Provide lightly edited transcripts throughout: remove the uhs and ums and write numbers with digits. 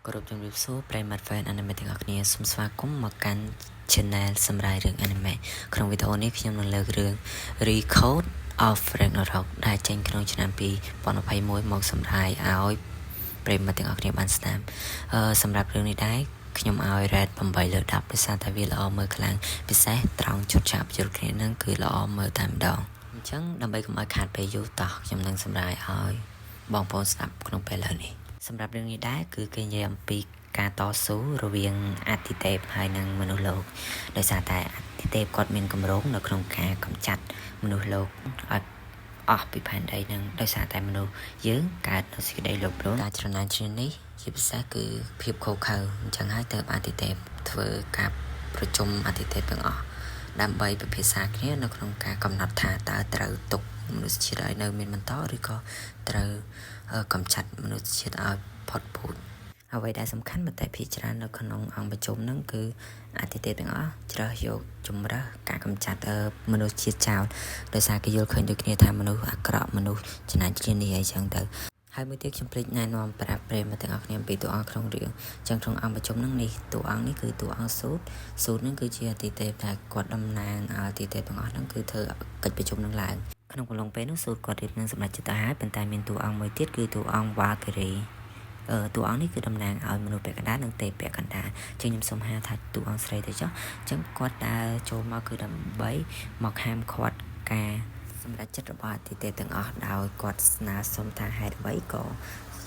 គ្រប់ជំរាបសួរប្រិយមិត្ត fan anime ទាំងអស់គ្នាសូមស្វាគមន៍មកកាន់ channel សម្រាប់រឿង anime ក្នុងវីដេអូនេះខ្ញុំនឹងលើករឿង Recode of Ragnarok ដែលចេញក្នុងឆ្នាំ2021មកសម្រាប់ឲ្យប្រិយមិត្តទាំងអស់គ្នាបានស្ដាប់សម្រាប់រឿងនេះដែរខ្ញុំឲ្យ rate 8 លើ 10 ដោយសារតែវាល្អមើលខ្លាំងពិសេសត្រង់ជុតឆាប់យល់គ្នានឹងគឺល្អមើលតែម្ដងអញ្ចឹងដើម្បីកុំឲ្យខាតពេលយូរតោះខ្ញុំនឹងសម្រាប់ឲ្យបងប្អូនស្ដាប់ក្នុងពេលឥឡូវនេះសម្រាប់រឿងនេះដែរគឺគេនិយាយអំពីការតស៊ូរវាងអតិទេពហើយនិងមនុស្សលោកដោយសារតែអតិទេពគាត់មានកម្រងនៅក្នុងការកម្ចាត់មនុស្សលោកឲ្យអស់ពីផែនដីនឹងដោយសារតែមនុស្សយើងកើតនៅសេចក្តីលោភលន់ការច្រណែនជ្រានេះជាពិសេសគឺភាពខុសខើអញ្ចឹងហើយទើបអតិទេពធ្វើការប្រជុំអតិទេពទាំងអស់ដើម្បីពិភាក្សាគ្នានៅក្នុងការកំណត់ថាតើត្រូវទុកមនុស្សជាតិឲ្យនៅមានបន្តឬក៏ត្រូវកម្ចាត់មនុស្សជាតិឲ្យផុតពូជអ្វីដែលសំខាន់មតិភាគច្រើននៅក្នុងអង្គប្រជុំហ្នឹងគឺអតិថិជនទាំងអស់ជ្រើសយកជំរើសការកម្ចាត់មនុស្សជាតិចោលដោយសារគេយល់ឃើញដូចគ្នាថាមនុស្សអាក្រក់មនុស្សចំណាយជានេះអីចឹងទៅហើយមួយទៀតខ្ញុំភ្លេចណែនាំប្រាប់ប្រិយមិត្តទាំងអស់គ្នាពីតួអង្គក្នុងរឿងចឹងក្នុងអង្គប្រជុំហ្នឹងនេះតួអង្គនេះគឺតួអង្គស៊ូតហ្នឹងគឺជាអតិថិជនដែលគាត់តំណាងឲ្យអតិថិជនទាំងអស់ហ្នឹងគឺធ្វើកិច្ចប្រជុំនឹងឡើងក្នុងកំឡុងពេលនោះស៊ូតគាត់រៀបនឹងសម្រាប់ចិត្តទៅហើយប៉ុន្តែមានតួអង្គមួយទៀតគឺតួអង្គវ៉ាគីរីតួអង្គនេះគឺតំណាងឲ្យមនុស្សពាក់កណ្ដាលនិងទេពពាក់កណ្ដាលចឹងខ្ញុំសូមហៅថាតួអង្គស្រីទៅចុះចឹងគាត់ដើរចូលមកគឺដើម្បីមកហាមឃាត់ការសម្រាប់ចិត្តរបស់អតិថិជនទាំងអស់ដោយគាត់ស្នើសុំថាហេតុអ្វីក៏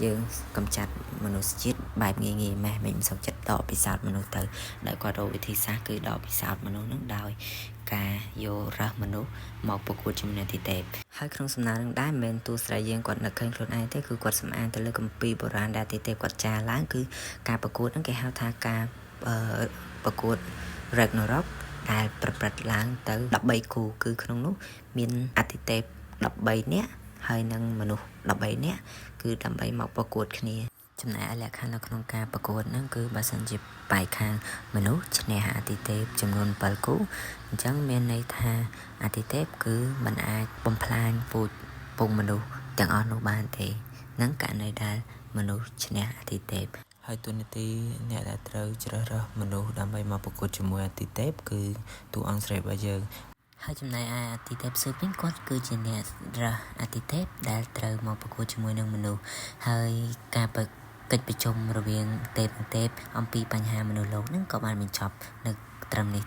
យើងកម្ចាត់មនុស្សជាតិបែបងាយៗម៉េះមិនសុខចិត្តដកពិសោធន៍មនុស្សទៅដោយគាត់រកវិធីសាស្ត្រគឺដកពិសោធន៍មនុស្សនឹងដោយការយករើសមនុស្សមកប្រកួតជាមួយអតិថិជនហើយក្នុងសំណើនឹងដែរមិនមែនតួស្រីយើងគាត់នឹកឃើញខ្លួនឯងទេគឺគាត់សំអាងទៅលើគម្ពីរបុរាណដែលអតិថិជនគាត់ចារឡើងគឺការប្រកួតហ្នឹងគេហៅថាការប្រកួត Ragnarok ដែលប្រព្រឹត្តឡើងទៅ13គូគឺក្នុងនោះមានអតិថិជន13នាក់ហើយនិងមនុស្ស13នាក់គឺដើម្បីមកប្រកួតគ្នាចំណែកឯលក្ខខណ្ឌនៅក្នុងការប្រកួតហ្នឹងគឺបើសិនជាបែកខាងមនុស្សឈ្នះអតិថិជនចំនួន7គូអញ្ចឹងមានន័យថាអតិថិជនគឺមិនអាចបំផ្លាញពូជពងមនុស្សទាំងអស់នោះបានទេនឹងករណីដែលមនុស្សឈ្នះអតិថិជនហើយទូនាទីអ្នកដែលត្រូវជ្រើសរើសមនុស្សដើម្បីមកប្រកួតជាមួយអតិថិជនគឺតួអង្គស្រីរបស់យើងហើយចំណែកឯអតិថិជនផ្សេងវិញគាត់គឺជាអ្នករើសអតិថិជនដែលត្រូវមកប្រកួតជាមួយនឹងមនុស្សហើយការកិច្ចប្រជុំរវាងទេពនិងទេពអំពីបញ្ហាមនុស្សលោកនឹងក៏បានបញ្ចប់នៅត្រឹមនេះ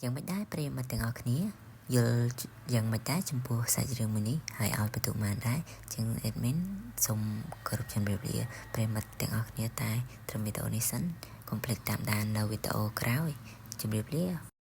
យ៉ាងមិនដែរប្រិយមិត្តទាំងអស់គ្នាយល់យ៉ាងមិនដែរចំពោះសាច់រឿងមួយនេះហើយឲ្យបន្ទុកបានដែរជាង admin សូមគោរពជម្រាបលាប្រិយមិត្តទាំងអស់គ្នាតែត្រឹមវីដេអូនេះសិនកុំភ្លេចតាមដាននៅវីដេអូក្រោយជម្រាបលា